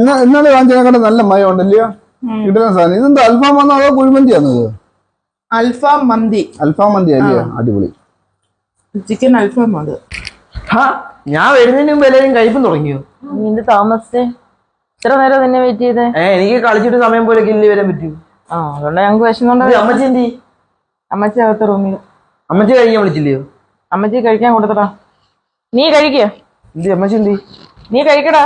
ഇന്നലെ വാങ്ങിച്ചതിനെക്കാളും നല്ല മയം ഉണ്ടല്ലയോ? കിട്ടുന്ന സാധനം. ഇതെന്താ അൽഫാം വന്നോ അതോ കുഴിമന്തിയാണോ ഇത്? അൽഫാം മന്തി. അൽഫാം മന്തി അല്ലയോ? അടിപൊളി ചിക്കൻ അൽഫാം അത്. ഞാൻ വരുന്നതിന് മുമ്പ് എല്ലാവരും കഴിപ്പം തുടങ്ങിയോ? നിന്റെ താമസിച്ചേ ഇത്ര നേരം നിന്നെ വെയിറ്റ് ചെയ്തേ? എനിക്ക് കളിച്ചിട്ട് സമയം പോലെ കില്ലി വരാൻ പറ്റൂ. അതുകൊണ്ട് ഞങ്ങൾക്ക് വിശന്നുണ്ടോ? അമ്മച്ചി എന്തി? അമ്മച്ചി അകത്ത് റൂമിൽ. അമ്മച്ചി കഴിക്കാൻ വിളിച്ചില്ലയോ? അമ്മച്ചി കഴിക്കാൻ കൊടുത്തടാ. നീ കഴിക്കോ? എന്തി അമ്മച്ചി എന്തി? നീ കഴിക്കടാ.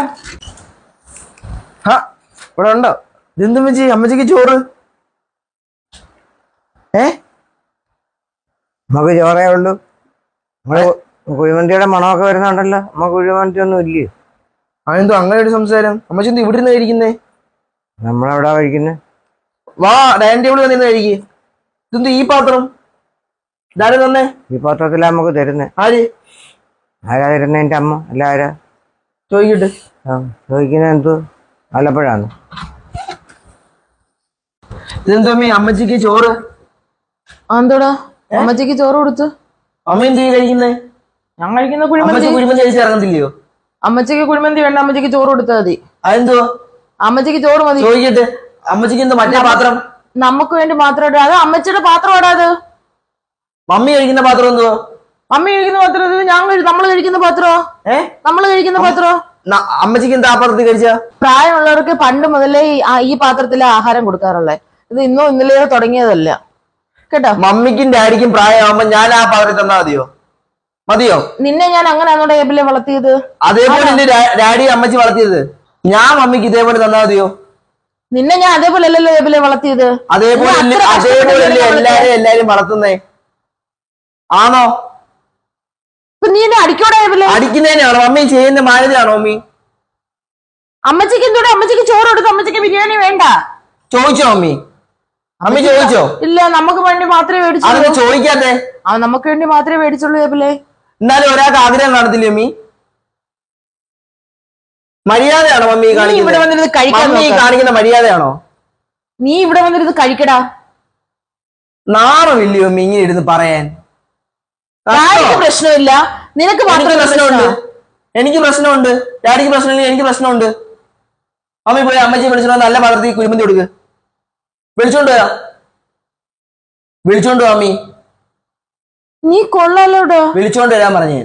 ഇവിടെ ഉണ്ടോ? ഇതെന്തും വെച്ച് അമ്മച്ചിക്ക് ചോറ്? നമുക്ക് ചോറേ ഉള്ളൂ. കുഴിമന്തിയുടെ മണമൊക്കെ വരുന്നുണ്ടല്ലോ. നമുക്ക് കുഴിമന്തി ഒന്നും ഇല്ലയോ? അതെന്തോ അങ്ങനെ ഒരു സംസാരം? അമ്മച്ചി എന്ത് ഇവിടെ നിന്ന് കഴിക്കുന്നേ? നമ്മളെവിടാ കഴിക്കുന്നത്? വാ ഡൈനിങ് ടേബിൾ നിന്ന് കഴിക്കേ. ഇതെന്ത് ഈ പാത്രം? ഇതാരും തന്നെ ഈ പാത്രത്തിലാ നമുക്ക് തരുന്നേ. ആര് ആരാ തരുന്നേ? എൻ്റെ അമ്മ. അല്ല ആരാ ചോദിക്കട്ടെ. ചോദിക്കുന്നത് എന്തോ ആലപ്പുഴാണ്. ഇതെന്തോ അമ്മച്ചിക്ക് ചോറ്? എന്തോടാ അമ്മച്ചിക്ക് ചോറ് കൊടുത്തു? അമ്മ എന്ത് കഴിക്കുന്നേ? ഞാൻ കഴിക്കുന്ന കുഴിമന്തി. കുഴിമന്തി കഴിച്ച് ഇറങ്ങത്തില്ലയോ? അമ്മച്ചിക്ക് കുഴിമന്തി വേണ്ട, അമ്മച്ചിക്ക് ചോറ് കൊടുത്താൽ മതി. അതെന്തോ? അമ്മച്ചിക്ക് ചോറ് മതി. ചോദിക്കട്ടെ. അമ്മച്ചിക്ക് എന്താ മറ്റേ പാത്രം? നമുക്ക് വേണ്ടി മാത്രം ഇടാ. അത് അമ്മച്ചിയുടെ പാത്രം ഇടാത്. മമ്മി കഴിക്കുന്ന പാത്രം എന്തോ? മമ്മി കഴിക്കുന്ന പാത്രം നമ്മള് കഴിക്കുന്ന പാത്രോ? നമ്മള് കഴിക്കുന്ന പാത്രോ? അമ്മച്ചിക്ക് എന്താ ആ പാത്രത്തിൽ കഴിച്ച? പ്രായമുള്ളവർക്ക് പണ്ട് മുതലേ ഈ പാത്രത്തിലെ ആഹാരം കൊടുക്കാറുള്ളത്. ഇത് ഇന്നോ ഇന്നലെയോ തുടങ്ങിയതല്ല കേട്ടോ. മമ്മിക്കും ഡാഡിക്കും പ്രായമാകുമ്പോ ഞാൻ ആ പാത്രത്തിൽ തന്നാ മതിയോ? നിന്നെ ഞാൻ അങ്ങനെയാണോ ടേബിളിൽ വളർത്തിയത്? അതേപോലെ എന്റെ ഡാഡി അമ്മച്ചി വളർത്തിയത്. ഞാൻ മമ്മിക്ക് ഇതേപോലെ തന്നാ മതിയോ? നിന്നെ ഞാൻ അതേപോലെ അല്ലല്ലോ ടേബിളിൽ വളർത്തിയത്. അതേപോലെ എല്ലാരും വളർത്തുന്നേ ആണോ? നീ എന്നെ അടിക്കോടെ ടേബിളിൽ? അടിക്കുന്നതിനാണോ? മമ്മി ചെയ്യുന്ന മാനേജാണോ മമ്മി? അമ്മച്ചിക്ക് എന്തോടെ? അമ്മച്ചിക്ക് ചോറ് കൊടുത്തു. അമ്മച്ചിക്ക് ബിരിയാണി വേണ്ട. ചോദിച്ചോ മമ്മി? മമ്മി ചോദിച്ചോ? ഇല്ല, നമുക്ക് വേണ്ടി മാത്രമേ മേടിച്ചുള്ളൂ. ചോദിക്കാതെ നമുക്ക് വേണ്ടി മാത്രമേ മേടിച്ചുള്ളൂ ടേബിളെ. എന്നാലും ഒരാൾക്ക് ആഗ്രഹം കാണത്തില്ലേ മമ്മി? മര്യാദയാണോ മമ്മി ഇവിടെ വന്നിരുന്ന് കഴിക്കാൻ? കാണിക്കുന്ന മര്യാദയാണോ? നീ ഇവിടെ വന്നിരുന്ന് കഴിക്കടാ. നാണമില്ലയോ മമ്മി ഇങ്ങനെ ഇരുന്ന് പറയാൻ? ഡാഡിക്ക് പ്രശ്നമില്ല, നിനക്ക് മാത്രം പ്രശ്നമുണ്ട്. എനിക്ക് പ്രശ്നമുണ്ട്. ഡാഡിക്ക് പ്രശ്നമില്ല, എനിക്ക് പ്രശ്നമുണ്ട്. മമ്മി പോയി അമ്മച്ചി വിളിച്ചോ, നല്ല പാത്രത്തിൽ കുഴിമന്തി കൊടുക്ക്. വിളിച്ചോണ്ട് വരാം. വിളിച്ചോണ്ട് മമ്മി. നീ കൊള്ളാലോടാ. വിളിച്ചോണ്ട് വരാൻ പറഞ്ഞു.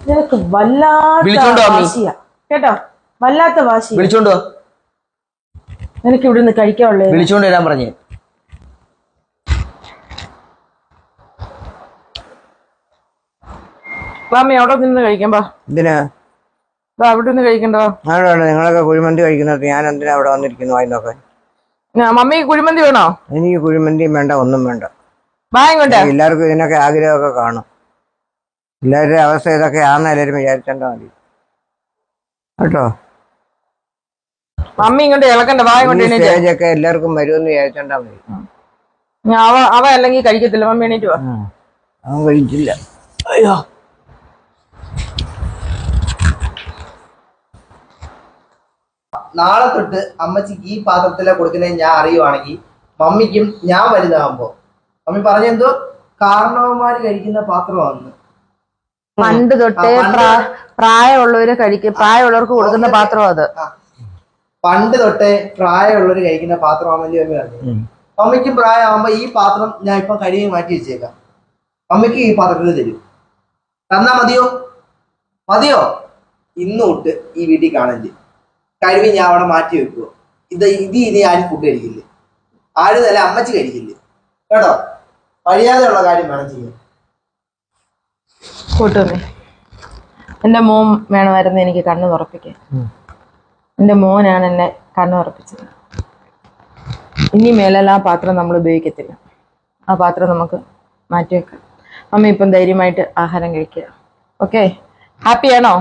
നിനക്ക് വല്ലാത്ത വാശിയാ കേട്ടോ, വല്ലാത്ത വാശി. വിളിച്ചോണ്ടോ? നിനക്ക് ഇവിടെ നിന്ന് കഴിക്കാനുള്ളേ. വിളിച്ചോണ്ട് വരാൻ പറഞ്ഞു. മാമി അവിടെ നിന്ന് കഴിക്കാം. എന്തിനാ അവിടെ നിന്ന് കഴിക്കണ്ടോ? നിങ്ങളൊക്കെ കുഴിമന്തി കഴിക്കുന്നത് ഞാൻ എന്തിനാ അവിടെ വന്നിരിക്കുന്നു വായി നോക്കാൻ? മമ്മി കുഴിമന്തി വേണോ? എനിക്ക് കുഴിമന്തിയും വേണ്ട, ഒന്നും വേണ്ട. വാങ്ങോട്ടെ. എല്ലാവർക്കും ഇതിനൊക്കെ ആഗ്രഹമൊക്കെ കാണും. എല്ലാവരുടെ അവസ്ഥ ഇതൊക്കെ ആണെന്ന് എല്ലാവരും വിചാരിച്ചാൽ മതി കേട്ടോ. മമ്മി ഇങ്ങോട്ട് ഇളക്കണ്ട. സ്റ്റേജൊക്കെ എല്ലാവർക്കും വരുമെന്ന് വിചാരിച്ചാൽ മതി. അവ അല്ലെങ്കിൽ കഴിക്കത്തില്ല. മമ്മി എണീറ്റ് വാ. അവൻ കഴിച്ചില്ല. അയ്യോ, നാളെ തൊട്ട് അമ്മച്ചിക്ക് ഈ പാത്രത്തിലെ കൊടുക്കുന്നത് ഞാൻ അറിയുവാണെങ്കിൽ മമ്മിക്കും ഞാൻ വലുതാകുമ്പോ മമ്മി പറഞ്ഞെന്തോ കാരണവന്മാര് കഴിക്കുന്ന പാത്രമാണ്. പണ്ട് തൊട്ടേ പ്രായമുള്ളവര് പ്രായമുള്ളവർക്ക് കൊടുക്കുന്ന പാത്രം അത്. പണ്ട് തൊട്ടേ പ്രായമുള്ളവര് കഴിക്കുന്ന പാത്രമാണെന്ന് മമ്മി പറഞ്ഞു. മമ്മിക്കും പ്രായമാകുമ്പോ ഈ പാത്രം ഞാൻ ഇപ്പൊ കഴുകി മാറ്റി വെച്ചേക്കാം. മമ്മിക്ക് ഈ പാത്രത്തിൽ തരും. തന്നാ മതിയോ? ഇന്ന് തൊട്ട് ഈ വീട്ടിൽ കാണല് കഴിവ് ഞാൻ അവിടെ മാറ്റി വെക്കുവോ? ഇനി ആരും ഫുഡ് കഴിക്കില്ലേ? ആരും തന്നെ അമ്മച്ചി കഴിക്കില്ലേ കേട്ടോ. മര്യാദയുള്ള കാര്യം വേണം ചെയ്യാൻ. കൂട്ടുമേ, എന്റെ മോൻ വേണമായിരുന്നു എനിക്ക് കണ്ണു തുറപ്പിക്കാൻ. എന്റെ മോനാണ് എന്നെ കണ്ണു തുറപ്പിച്ചത്. ഇനി മേലാൽ ആ പാത്രം നമ്മൾ ഉപയോഗിക്കത്തില്ല. ആ പാത്രം നമുക്ക് മാറ്റിവെക്കാം. മമ്മി ഇപ്പം ധൈര്യമായിട്ട് ആഹാരം കഴിക്കുക. ഓക്കെ, ഹാപ്പിയാണോ?